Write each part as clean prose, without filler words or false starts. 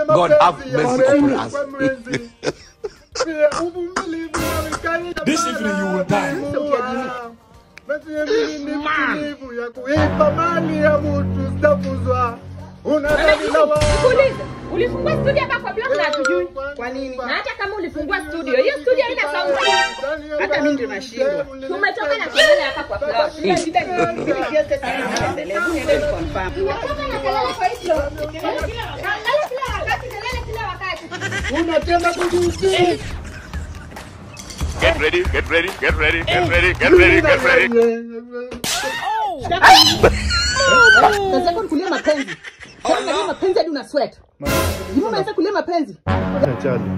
God have mercy upon us. This evening you will die. Ulifungua studio hapa kwa block na tujui. Kwa nini? Na hata kama ulifungua studio, hiyo studio haina sauti. Hata mimi ndio nashindwa. Tumetoka na kelele hapa kwa block. Ile shida ni kiasi sana endelee. Niende confirm. Tumetoka na kelele kwa hiyo. Kila wakati kelele kila wakati. Unatenda kujuzi. Get ready, get ready, get ready, get ready, get ready, get ready. Sasa kwa kulia mapenzi. Kulia mapenzi hadi una sweat. Ni umeanza kulia mapenzi.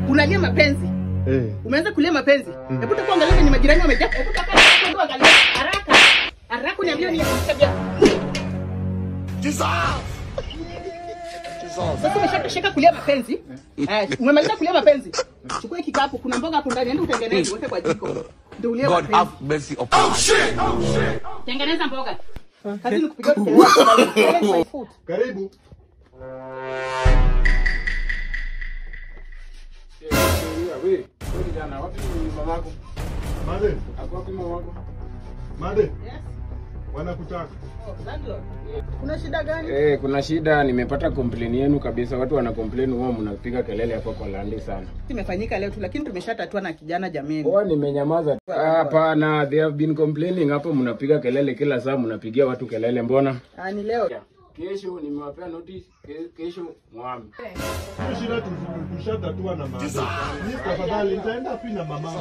Unalia mapenzi. Umeanza kulia mapenzi. Hebu tuangalie kwenye majirani wamejaa. Hebu tuangalie angalia haraka. Haraka niambie ni tabia. Jesus. Sasa umeshakashika kulia mapenzi. Umemaliza kulia mapenzi. Chukua kikapu, kuna mboga hapo ndani, enda utengeneze, weke kwa jiko. Ndio ulie mapenzi. God have mercy upon us. Tengeneza mboga. Kazi ni kupiga kelele. Karibu. Wewe, jana wapi mamako? Made. Hapo wapi mamako? Made. Yes. Wanakutaka. Kuna shida gani? Kuna shida, nimepata complaint yenu kabisa. Watu wana complain wao mnapiga kelele hapo kwa landi sana. Imefanyika leo tu lakini tumeshatatua na kijana jameni. Nimenyamaza. Hapana, they have been complaining hapo mnapiga kelele kila saa, mnapigia watu kelele mbona? Ni leo. Kesho nimewapea notice, kesho mwami. Shida tushatatua na mama. Ni tafadhali nitaenda pia na mama.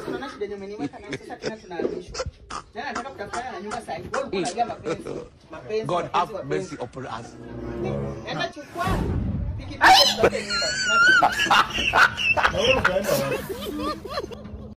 Kuna shida nyumbani mweka na sasa tena tunaarudishwa. Tena nataka kutafanya na nyumba sasa. God kunalia mapenzi. Mapenzi. God have mercy upon us. Enda chukua. Pikipiki zote nyumba. Na wewe ukaenda wapi?